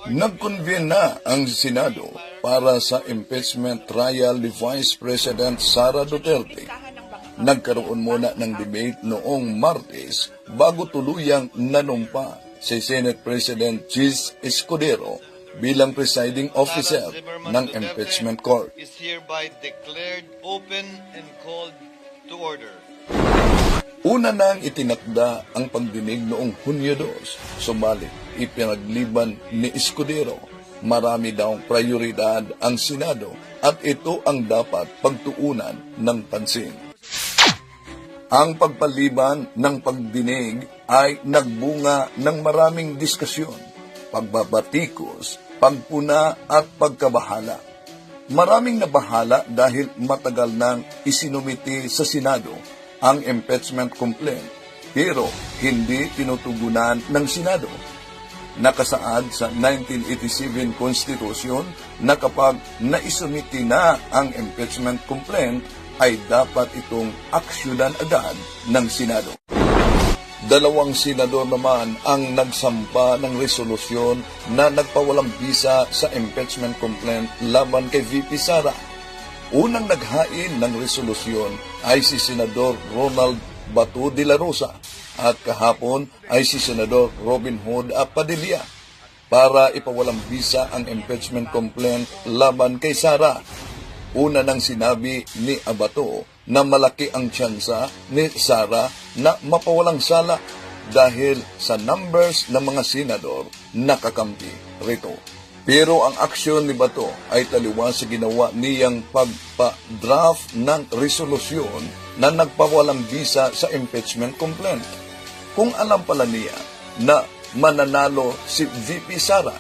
Nag-convene na ang Senado para sa impeachment trial ni Vice President Sara Duterte. Nagkaroon muna ng debate noong Martes bago tuluyang nanumpa si Senate President Chis Escudero bilang presiding officer ng impeachment court. Is hereby declared open and called to order. Una nang itinakda ang pagdinig noong Hunyo 2, subalit ipinagliban ni Escudero. Marami daw prioridad ang Senado at ito ang dapat pagtuunan ng pansin. Ang pagpaliban ng pagdinig ay nagbunga ng maraming diskusyon, pagbabatikos, pagpuna at pagkabahala. Maraming nabahala dahil matagal nang isinumiti sa Senado ang impeachment complaint, pero hindi tinutugunan ng Senado. Nakasaad sa 1987 Constitution na kapag naisumiti na ang impeachment complaint, ay dapat itong aksyonan agad ng Senado. Dalawang senador naman ang nagsampa ng resolusyon na nagpawalang bisa sa impeachment complaint laban kay VP Sara. Unang naghain ng resolusyon ay si Senador Ronald Bato de la Rosa at kahapon ay si Senador Robin Hood Padilla para ipawalang bisa ang impeachment complaint laban kay Sara. Una nang sinabi ni Abato na malaki ang tsansa ni Sara na mapawalang sala dahil sa numbers ng mga senador nakakampi rito. Pero ang aksyon ni Bato ay taliwas sa ginawa niyang pagpa-draft ng resolusyon na nagpawalang bisa sa impeachment complaint. Kung alam pala niya na mananalo si VP Sara,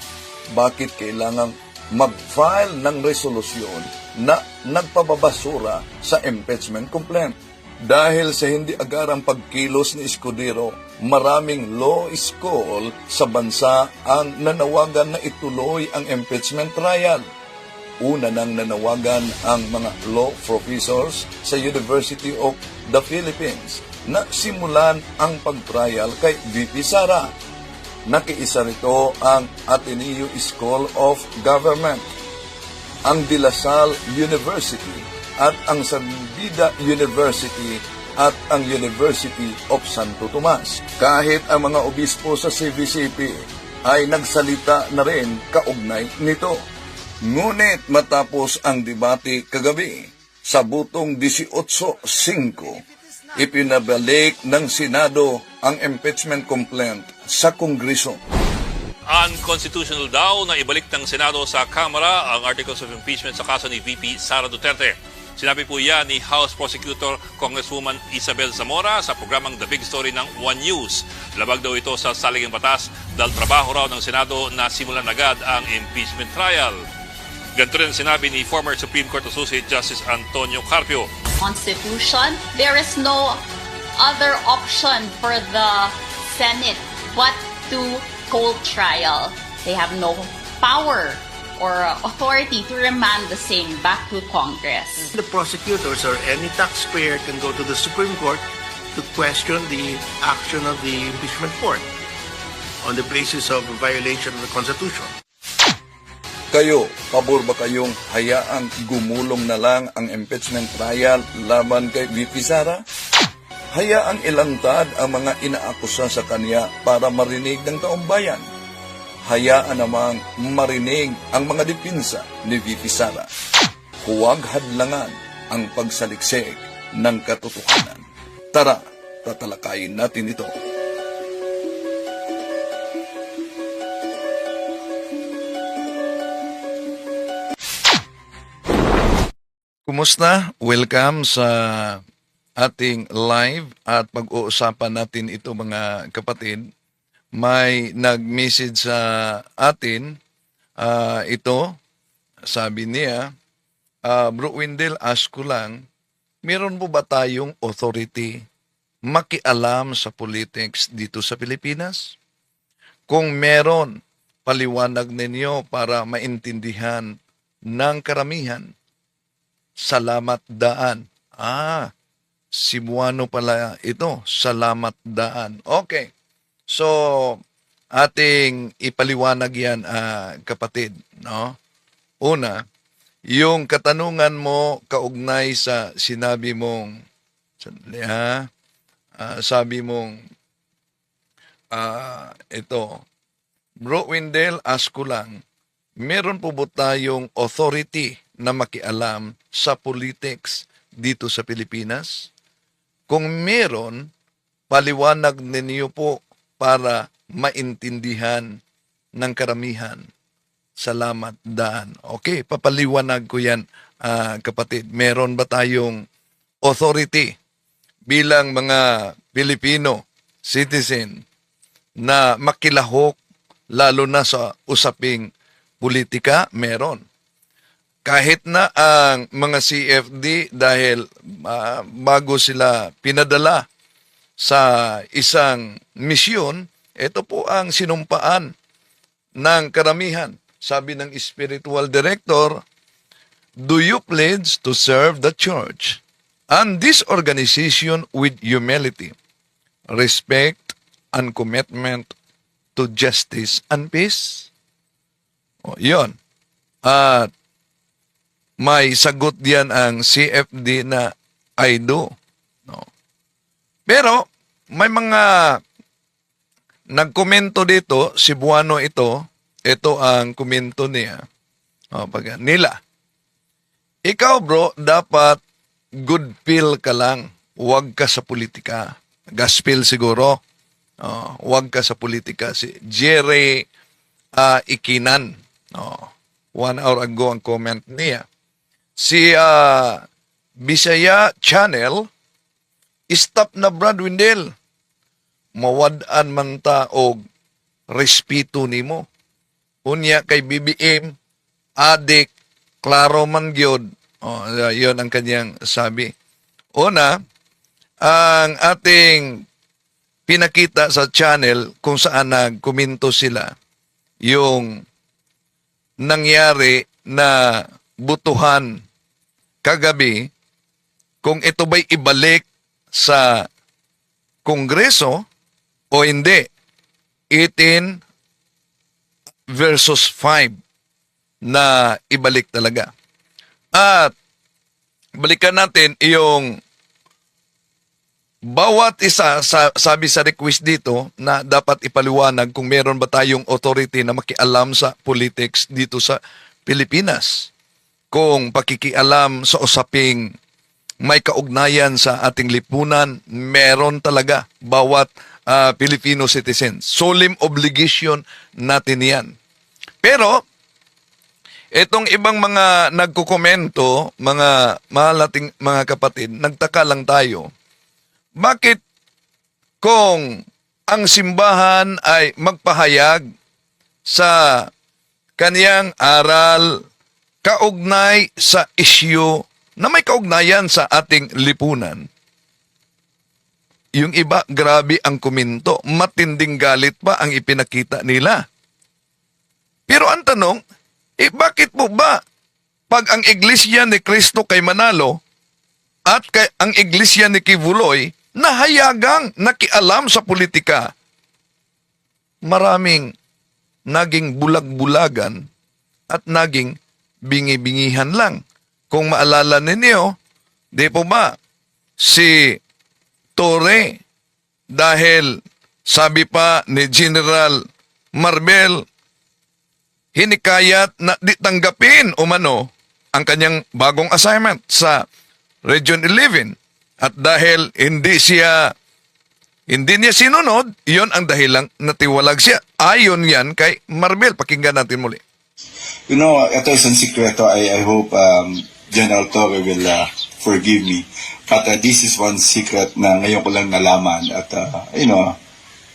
bakit kailangang mag-file ng resolusyon na nagpababasura sa impeachment complaint? Dahil sa hindi agarang pagkilos ni Escudero, maraming law school sa bansa ang nanawagan na ituloy ang impeachment trial. Una nang nanawagan ang mga law professors sa University of the Philippines na simulan ang pag-trial kay VP Sara. Nakiisa rito ang Ateneo School of Government, ang De La Salle University, at ang San Beda University at ang University of Santo Tomas. Kahit ang mga obispo sa CVCP ay nagsalita na rin kaugnay nito. Ngunit matapos ang debate kagabi, sa butong 18-5, ipinabalik ng Senado ang impeachment complaint sa Kongreso. Unconstitutional daw na ibalik ng Senado sa Kamara ang Articles of Impeachment sa kaso ni VP Sara Duterte. Sinabi po yan ni House Prosecutor Congresswoman Isabel Zamora sa programang The Big Story ng One News. Labag daw ito sa saligang batas dahil trabaho raw ng Senado na simulan agad ang impeachment trial. Ganito rin sinabi ni former Supreme Court Associate Justice Antonio Carpio. Constitution, there is no other option for the Senate but to hold trial. They have no power or authority to remand the same back to Congress. The prosecutors or any taxpayer can go to the Supreme Court to question the action of the impeachment court on the basis of a violation of the Constitution. Kayo, pabor ba kayong hayaang gumulong na lang ang impeachment trial laban kay VP Sara? Hayaang ilantad ang mga inaakusa sa kanya para marinig ng taong bayan. Hayaan namang marinig ang mga depensa ni VP Sara. Huwag hadlangan ang pagsaliksik ng katotohanan. Tara, tatalakayin natin ito. Kumusta? Welcome sa ating live at pag-uusapan natin ito mga kapatid. May nag-message sa atin, ito, sabi niya, Bro Wendell, ask ko lang, meron po ba tayong authority makialam sa politics dito sa Pilipinas? Kung meron, paliwanag ninyo para maintindihan ng karamihan. Salamat daan. Cebuano pala ito, Salamat daan. Okay. So, ating ipaliwanag yan, kapatid, no? Una, yung katanungan mo kaugnay sa sinabi mong, sandali ha, sabi mong, ito, Bro Wendell, ask ko lang, meron po ba tayong authority na makialam sa politics dito sa Pilipinas? Kung meron, paliwanag ninyo po para maintindihan ng karamihan. Salamat, Daan. Okay, papaliwanag ko yan, kapatid. Meron ba tayong authority bilang mga Pilipino citizen na makilahok lalo na sa usaping politika? Meron. Kahit na ang mga CFD dahil bago sila pinadala sa isang misyon, ito po ang sinumpaan ng karamihan. Sabi ng spiritual director, do you pledge to serve the church and this organization with humility, respect, and commitment to justice and peace? O, yun. At may sagot diyan ang CFD na I do. No. Pero may mga nagkomento dito, Cebuano ito ang komento niya. Nila. Ikaw bro, dapat good feel ka lang. Huwag ka sa politika. Gospel siguro. Huwag ka sa politika. Si Jerry Ikinan. 1 hour ago ang comment niya. Si Bisaya Channel, stop na Brad Wendell. Mawad-an man ta og respeto nimo. Unya kay BBM, adik, klaro man gyud. Yun ang kanyang sabi. Una, ang ating pinakita sa channel kung saan nagkomento sila yung nangyari na butuhan kagabi, kung ito ba'y ibalik sa Kongreso o hindi. 18 versus 5 na ibalik talaga. At balikan natin yung bawat isa, sabi sa request dito na dapat ipaliwanag kung meron ba tayong authority na makialam sa politics dito sa Pilipinas. Kung pakikialam sa usaping may kaugnayan sa ating lipunan, meron talaga bawat Filipino citizen. Solemn obligation natin yan. Pero, itong ibang mga nagkukomento, mga mahalating mga kapatid, nagtaka lang tayo. Bakit kung ang simbahan ay magpahayag sa kaniyang aral kaugnay sa isyu na may kaugnayan sa ating lipunan, yung iba, grabe ang kuminto, matinding galit pa ang ipinakita nila. Pero ang tanong, bakit po ba pag ang iglesia ni Cristo kay Manalo at ang iglesia ni Kivuloy nahayagang nakialam sa politika, maraming naging bulag-bulagan at naging bingi-bingihan lang. Kung maalala ninyo, di po ba, si Torre, dahil sabi pa ni General Marbel, hinikayat na di tanggapin umano ang kanyang bagong assignment sa Region 11. At dahil hindi niya sinunod, yon ang dahilang natiwalag siya. Ayon yan kay Marbel. Pakinggan natin muli. You know, ito isang sikreto. I hope General Torre will forgive me. But this is one secret na ngayon ko lang nalaman. At,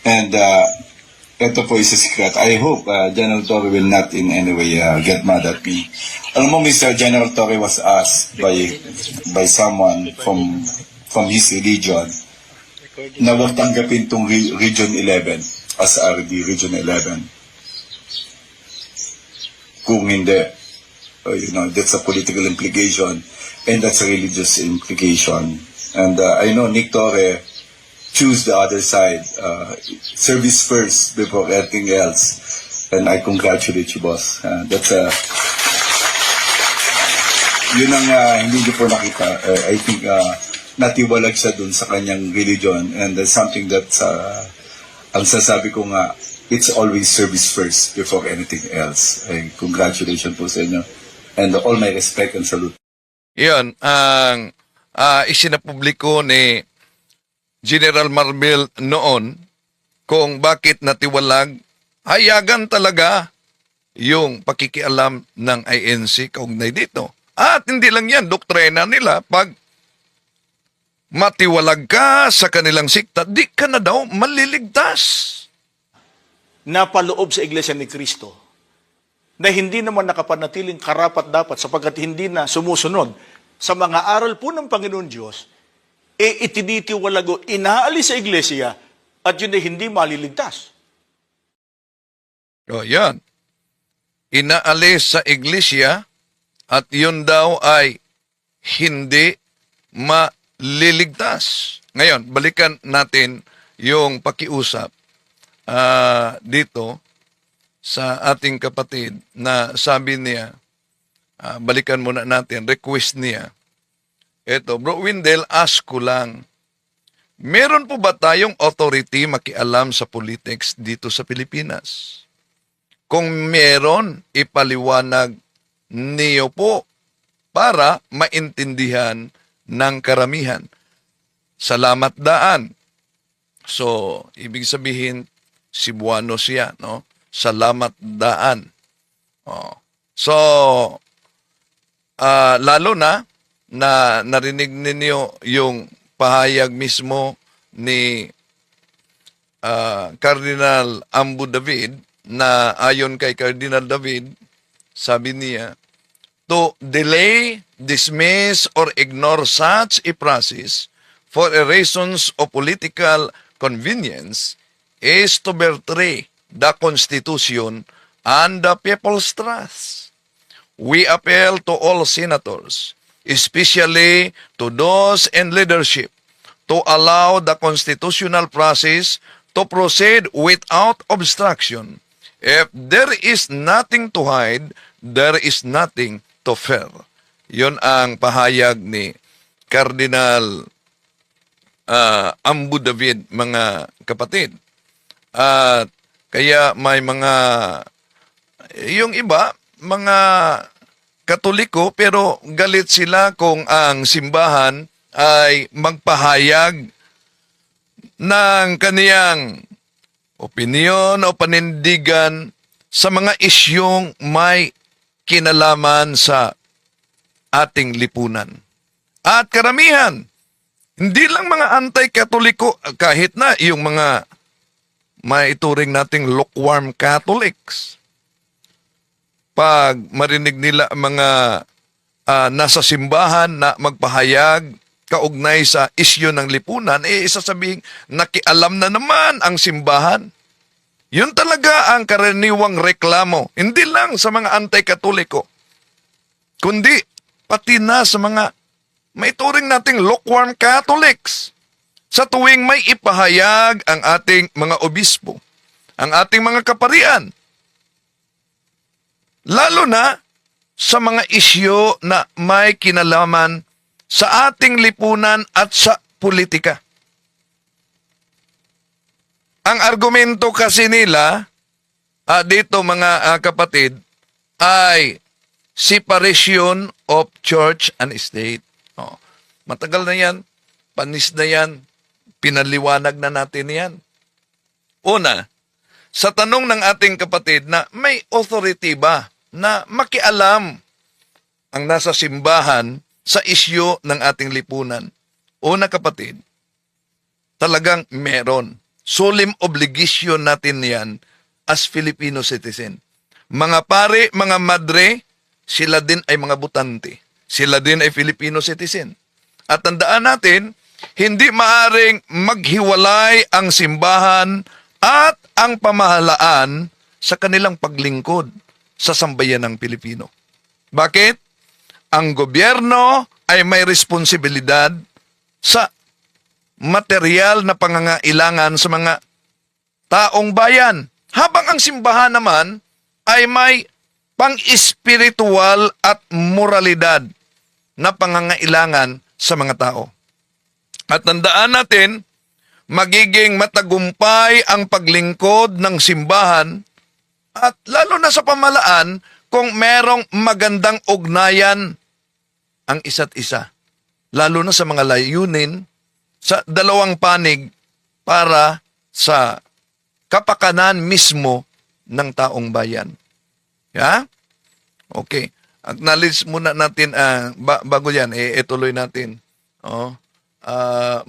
and ito po is a secret. I hope General Torre will not in any way get mad at me. Alam mo, Mr. General Torre was asked by someone from his religion na huwag tanggapin itong Region 11 as RD, Region 11. Kung hindi, that's a political implication and that's a religious implication. And I know Nick Torre choose the other side. Service first before anything else. And I congratulate you, boss. Yun ang hindi niyo po nakita. I think natiwalag siya dun sa kanyang religion, and that's something that ang sasabi ko nga, it's always service first before anything else. Congratulations po sa inyo, and all my respect and salute. Iyon ang isinapubliko ni General Marbil noon kung bakit natiwalag, hayagan talaga yung pakikialam ng INC kaugnay dito. At hindi lang yan, doktrina nila, pag matiwalag ka sa kanilang sikta, di ka na daw maliligtas. Napaloob sa Iglesia ni Cristo na hindi naman nakapanatiling karapat-dapat sapagkat hindi na sumusunod sa mga aral po ng Panginoon Diyos, itinitiwalago, inaalis sa Iglesia at yun ay hindi maliligtas. O yan, inaalis sa iglesia at yun daw ay hindi maliligtas. Ngayon, balikan natin yung pakiusap dito sa ating kapatid na sabi niya, balikan muna natin, request niya. Eto, Bro Windel, ask ko lang, meron po ba tayong authority makialam sa politics dito sa Pilipinas? Kung meron, ipaliwanag niyo po para maintindihan ng karamihan. Salamat daan. So, ibig sabihin, Cebuano siya, no? Salamat daan. Oh. So, lalo na narinig ninyo yung pahayag mismo ni Cardinal Ambu David na ayon kay Cardinal David, sabi niya, to delay, dismiss, or ignore such a process for reasons of political convenience is to betray the Constitution and the people's trust. We appeal to all senators, especially to those in leadership, to allow the constitutional process to proceed without obstruction. If there is nothing to hide, there is nothing to fear. Yun ang pahayag ni Cardinal Ambu David, mga kapatid. At kaya may mga, yung iba, mga Katoliko, pero galit sila kung ang simbahan ay magpahayag ng kaniyang opinyon o panindigan sa mga isyong may kinalaman sa ating lipunan. At karamihan, hindi lang mga anti-Katoliko, kahit na yung mga maituring nating lukewarm Catholics. Pag marinig nila mga nasa simbahan na magpahayag kaugnay sa isyu ng lipunan, isasabihin, nakialam na naman ang simbahan. Yun talaga ang karaniwang reklamo. Hindi lang sa mga anti-Katoliko, kundi pati na sa mga maituring nating lukewarm Catholics. Sa tuwing may ipahayag ang ating mga obispo, ang ating mga kaparian, lalo na sa mga isyu na may kinalaman sa ating lipunan at sa politika. Ang argumento kasi nila dito mga kapatid ay separation of church and state. Oh, matagal na yan, panis na yan, pinaliwanag na natin yan. Una, sa tanong ng ating kapatid na may authority ba na makialam ang nasa simbahan sa isyu ng ating lipunan. Una kapatid, talagang meron. Solemn obligation natin yan as Filipino citizen. Mga pare, mga madre, sila din ay mga butante. Sila din ay Filipino citizen. At tandaan natin, hindi maaring maghiwalay ang simbahan at ang pamahalaan sa kanilang paglingkod sa sambayan ng Pilipino. Bakit? Ang gobyerno ay may responsibilidad sa material na pangangailangan sa mga taong bayan. Habang ang simbahan naman ay may pang-espiritual at moralidad na pangangailangan sa mga tao. At tandaan natin, magiging matagumpay ang paglingkod ng simbahan at lalo na sa pamalaan kung merong magandang ugnayan ang isa't isa. Lalo na sa mga layunin sa dalawang panig para sa kapakanan mismo ng taong bayan. Ya? Okay. Acknowledge muna natin, bago yan, ituloy natin.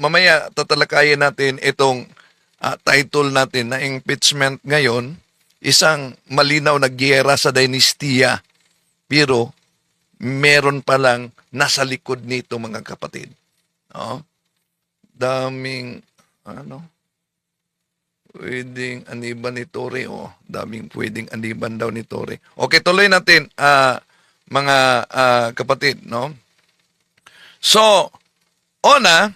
Mamaya tatalakayin natin itong title natin na impeachment ngayon, isang malinaw na giyera sa dinastiya. Pero meron palang nasa likod nito, mga kapatid. Daming, pwedeng aniban ni Tore. Daming pwedeng aniban daw ni Tore. Okay, tuloy natin, mga kapatid, no? So, una,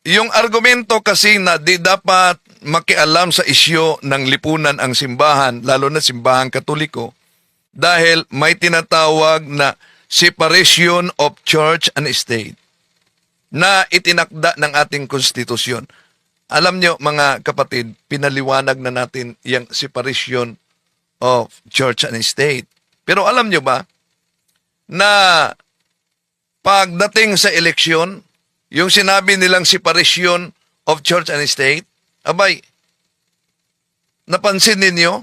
yung argumento kasi na di dapat makialam sa isyu ng lipunan ang simbahan, lalo na simbahan Katoliko, dahil may tinatawag na separation of church and state na itinakda ng ating konstitusyon. Alam nyo, mga kapatid, pinaliwanag na natin yung separation of church and state. Pero alam nyo ba na pagdating sa eleksyon, yung sinabi nilang separation of church and state, abay, napansin ninyo,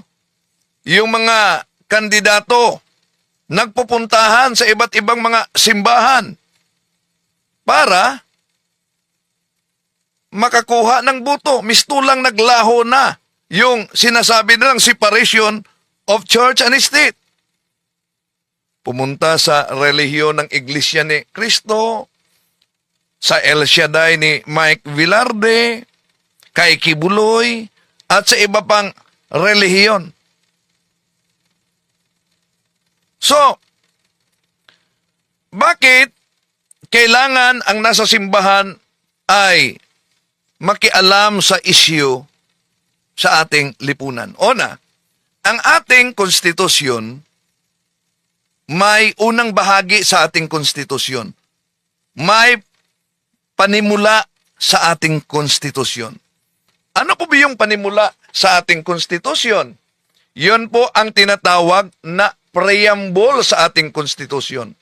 yung mga kandidato nagpupuntahan sa iba't ibang mga simbahan para makakuha ng boto. Mistulang naglaho na yung sinasabi nilang separation of church and state. Pumunta sa relihiyon ng Iglesia ni Cristo, sa El Shaddai ni Mike Villarde, kay Kibuloy, at sa iba pang relihiyon. So, bakit kailangan ang nasa simbahan ay makialam sa isyu sa ating lipunan? Una, ang ating konstitusyon, may unang bahagi sa ating konstitusyon. May panimula sa ating konstitusyon. Ano po ba yung panimula sa ating konstitusyon? Yun po ang tinatawag na preamble sa ating konstitusyon.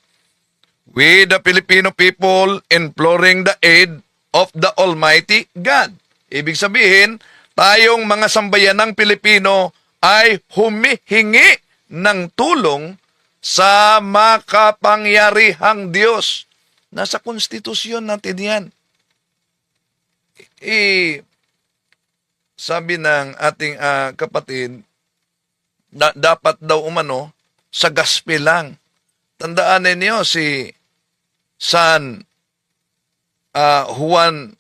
We the Filipino people imploring the aid of the Almighty God. Ibig sabihin, tayong mga sambayanang Pilipino ay humihingi ng tulong sa makapangyarihang Diyos. Nasa konstitusyon natin yan. Sabi ng ating kapatid, dapat daw umano sa gospel lang. Tandaan ninyo si San Juan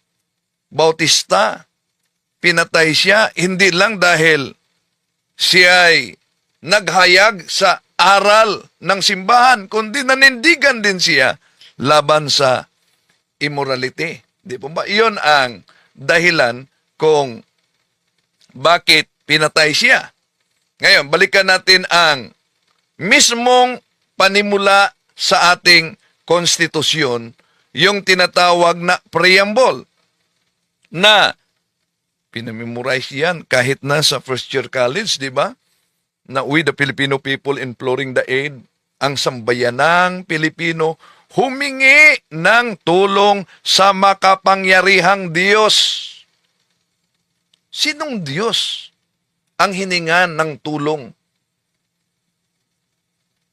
Bautista, pinatay siya hindi lang dahil siya ay naghayag sa aral ng simbahan, kundi nanindigan din siya laban sa immorality. Di po ba? Iyon ang dahilan kung bakit pinatay siya. Ngayon, balikan natin ang mismong panimula sa ating konstitusyon, yung tinatawag na preamble, na pinamemorize yan kahit na sa first year college, di ba? Na we the Filipino people imploring the aid, ang sambayanang Pilipino humingi ng tulong sa makapangyarihang Diyos. Sinong Diyos ang hiningan ng tulong?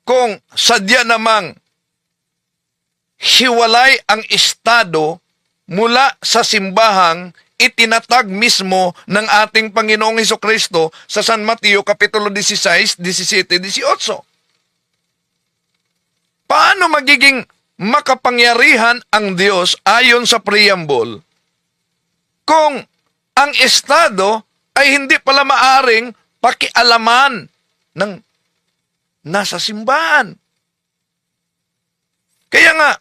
Kung sadya namang hiwalay ang Estado mula sa simbahang itinatag mismo ng ating Panginoong Hesukristo sa San Mateo Kapitulo 16, 17, 18. Paano magiging makapangyarihan ang Diyos ayon sa preamble kung ang Estado ay hindi pala maaring pakialaman ng nasa simbahan? Kaya nga,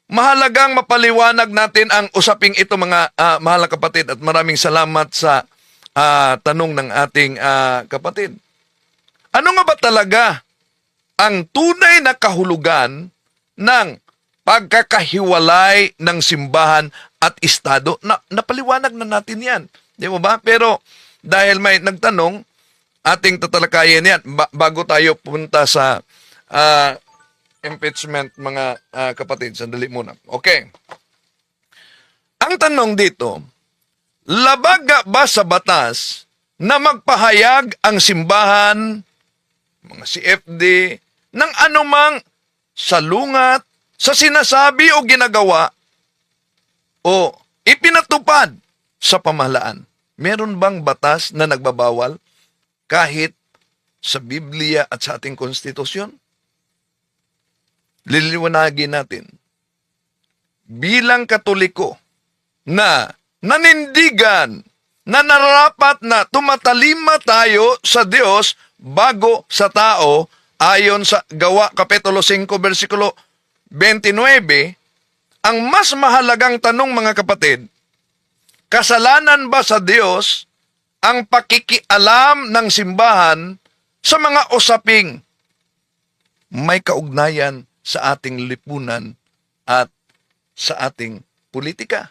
mahalagang mapaliwanag natin ang usaping ito mga mahal na kapatid at maraming salamat sa tanong ng ating kapatid. Ano nga ba talaga ang tunay na kahulugan ng pagkakahiwalay ng simbahan at estado? Napaliwanag na natin yan. Di mo ba? Pero dahil may nagtanong, ating tatalakayin yan bago tayo punta sa impeachment, mga kapatid. Sandali muna. Okay. Ang tanong dito, labag ba sa batas na magpahayag ang simbahan, mga CFD, ng anumang salungat sa sinasabi o ginagawa o ipinatupad sa pamahalaan? Meron bang batas na nagbabawal kahit sa Biblia at sa ating konstitusyon? Liliwanagin natin. Bilang Katoliko na nanindigan na narapat na tumatalima tayo sa Diyos bago sa tao, ayon sa Gawa Kapitulo 5 versikulo 29, ang mas mahalagang tanong mga kapatid, kasalanan ba sa Diyos ang pakikialam ng simbahan sa mga usaping may kaugnayan sa ating lipunan at sa ating politika?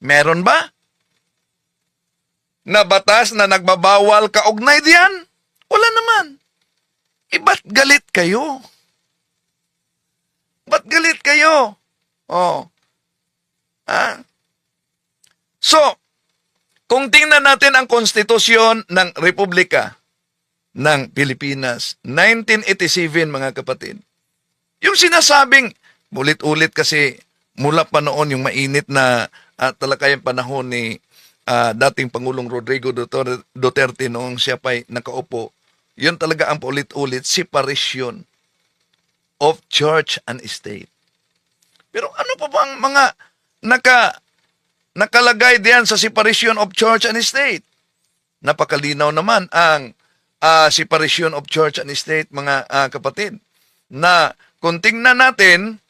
Meron ba na batas na nagbabawal kaugnay diyan? Wala naman. Ba't galit kayo? Ba't galit kayo? Oh. So, kung tingnan natin ang konstitusyon ng Republika ng Pilipinas, 1987 mga kapatid, yung sinasabing, ulit-ulit kasi mula pa noon yung mainit na talakayang panahon ni dating Pangulong Rodrigo Duterte noong siya pa'y nakaupo, yun talaga ang paulit-ulit, separation of church and state. Pero ano pa bang mga nakalagay diyan sa separation of church and state? Napakalinaw naman ang separation of church and state, mga kapatid. Na kung tingnan natin,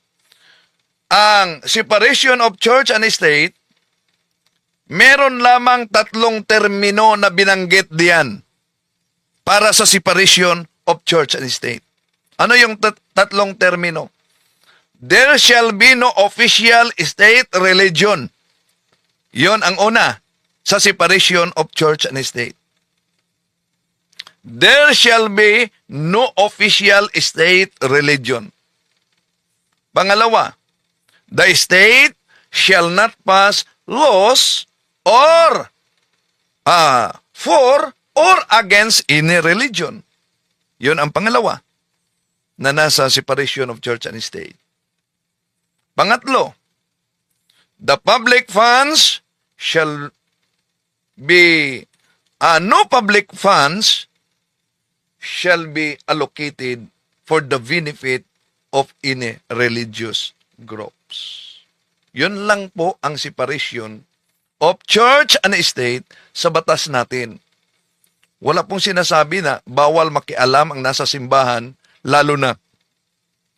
ang separation of church and state, meron lamang 3 termino na binanggit diyan para sa separation of church and state. Ano yung 3 termino? There shall be no official state religion. Yon ang una sa separation of church and state. There shall be no official state religion. Pangalawa, the state shall not pass laws or for or against any religion. Yon ang pangalawa na nasa separation of church and state. Pangatlo, the public funds shall be, no public funds shall be allocated for the benefit of any religious groups. Yun lang po ang separation of church and state sa batas natin. Wala pong sinasabi na bawal makialam ang nasa simbahan, lalo na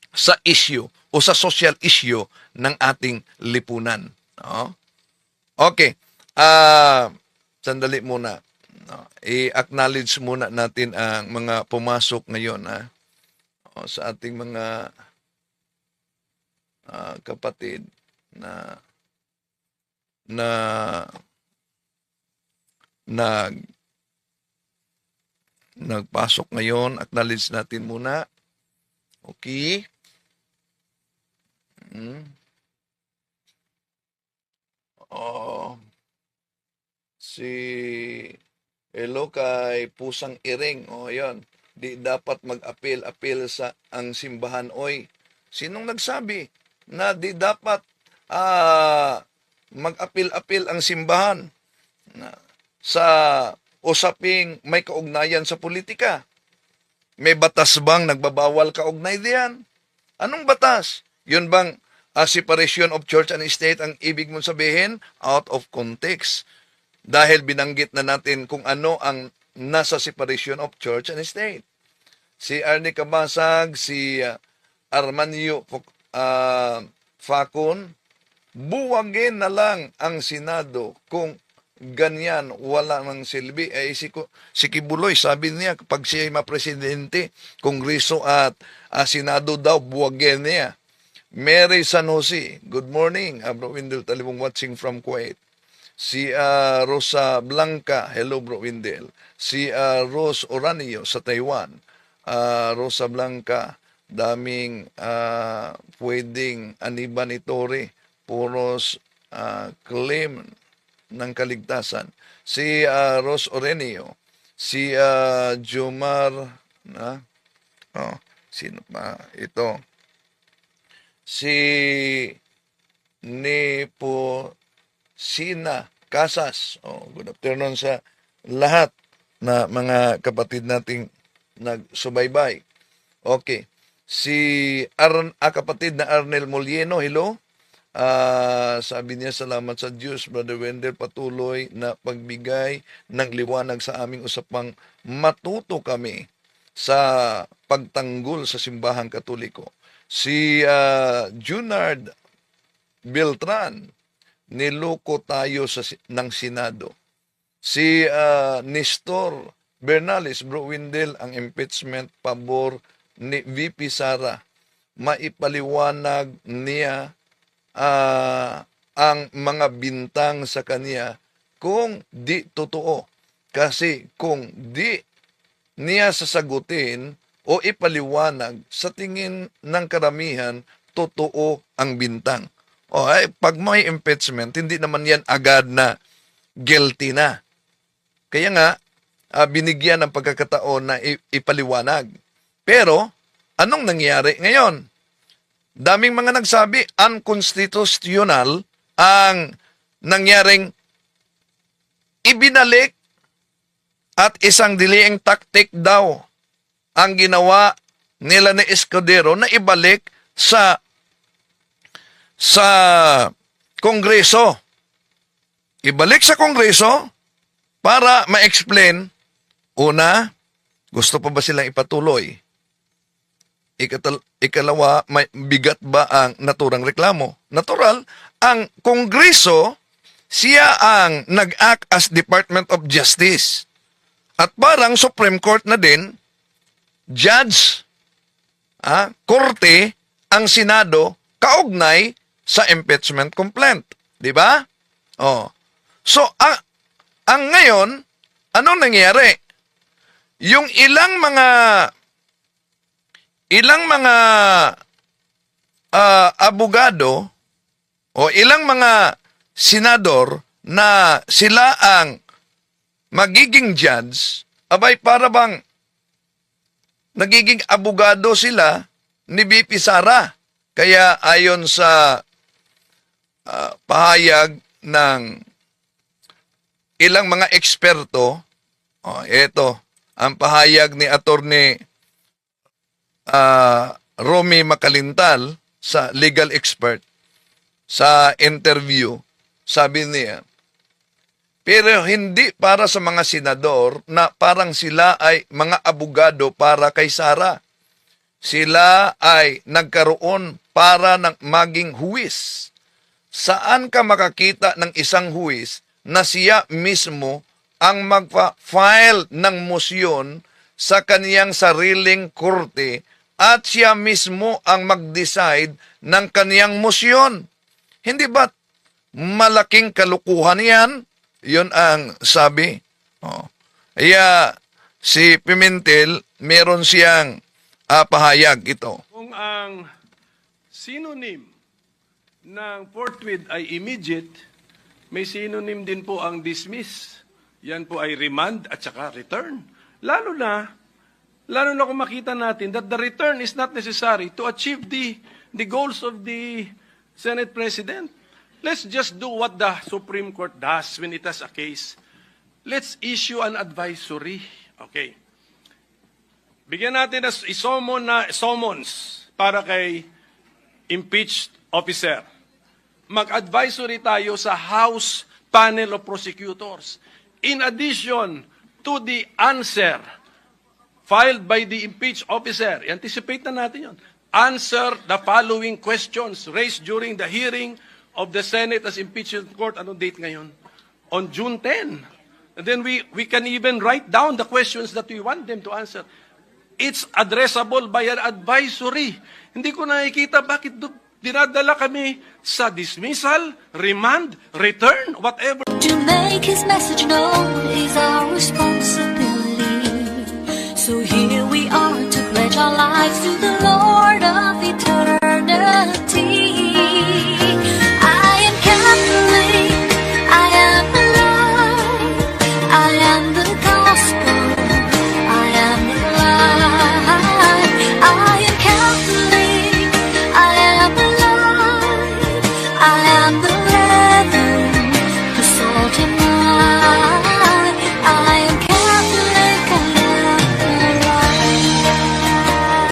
sa issue o sa social issue ng ating lipunan. No? Okay. Sandali muna. No? I-acknowledge muna natin ang mga pumasok ngayon sa ating mga kapatid na nagpasok ngayon. Acknowledge natin muna. Okay. Si hello kay Pusang Iring. Yun. Di dapat mag-appeal sa ang simbahan. Oy, sinong nagsabi na di dapat mag-appeal ang simbahan sa usaping may kaugnayan sa politika? May batas bang nagbabawal kaugnay diyan? Anong batas? Yun bang separation of church and state ang ibig mong sabihin? Out of context. Dahil binanggit na natin kung ano ang nasa separation of church and state. Si Arnie Cabasag, si Armanio Fakon, buwagin na lang ang Senado kung ganyan wala ng silbi. Si Kibuloy, sabi niya, kapag siya ay mapresidente, Kongreso at Senado daw, buwagin niya. Mary San Jose, good morning. Bro Windel Talibong watching from Kuwait. Si Rosa Blanca, hello Bro Windel. Si Rose Oranio sa Taiwan. Rosa Blanca, daming pwedeng aniban itore, puros claim ng kaligtasan. Si Rose Oranio, si Jomar, sino pa ito? Si Nepo Sina Casas. Good afternoon sa lahat na mga kapatid nating nagsubaybay. Okay. Si kapatid na Arnel Molieno, hello. Sabi niya, salamat sa Diyos, Brother Wendell, patuloy na pagbigay ng liwanag sa aming usapang matuto kami sa pagtanggol sa simbahang Katoliko. Si Junard Beltran, niloko tayo ng Senado. Si Nestor Bernales, Bro Windel, ang impeachment pabor ni VP Sara, maipaliwanag niya ang mga bintang sa kanya kung di totoo. Kasi kung di niya sasagutin o ipaliwanag, sa tingin ng karamihan, totoo ang bintang. Pag may impeachment, hindi naman yan agad na guilty na. Kaya nga, binigyan ng pagkakataon na ipaliwanag. Pero, anong nangyari ngayon? Daming mga nagsabi, unconstitutional ang nangyaring ibinalik at isang diliing taktik daw ang ginawa nila ni Escudero na ibalik sa Kongreso. Ibalik sa Kongreso para ma-explain, una, gusto pa ba silang ipatuloy? Ikalawa, may bigat ba ang naturang reklamo? Natural, ang Kongreso, siya ang nag-act as Department of Justice. At parang Supreme Court na din, judge, korte, ang Senado, kaugnay sa impeachment complaint. Di ba? So, ang ngayon, anong nangyari? Yung ilang mga abogado o ilang mga senador na sila ang magiging judge, abay para bang nagiging abogado sila ni BP Sara. Kaya ayon sa pahayag ng ilang mga eksperto, ito, ang pahayag ni Attorney Romy Macalintal sa legal expert sa interview, sabi niya, pero hindi para sa mga senador na parang sila ay mga abogado para kay Sara. Sila ay nagkaroon para ng maging huwis. Saan ka makakita ng isang huwis na siya mismo ang magpa-file ng motion sa kaniyang sariling korte at siya mismo ang mag-decide ng kaniyang motion? Hindi ba malaking kalukuhan yan? Yun ang sabi. Kaya si Pimentel, meron siyang pahayag ito. Kung ang synonym ng forthwith ay immediate, may synonym din po ang dismiss. Yan po ay remand at saka return. Lalo na kung makita natin that the return is not necessary to achieve the goals of the Senate President. Let's just do what the Supreme Court does when it has a case. Let's issue an advisory. Okay. Bigyan natin ng summons para kay impeached officer. Mag-advisory tayo sa House Panel of Prosecutors. In addition to the answer filed by the impeached officer, anticipate na natin yon. answer the following questions raised during the hearing of the Senate as impeachment court. Anong date ngayon? On June 10. And then we can even write down the questions that we want them to answer. It's addressable by an advisory. Hindi ko nakikita bakit dinadala kami sa dismissal, remand, return, whatever. To make his message known is our responsibility. So here we are to pledge our lives to the Lord of eternity.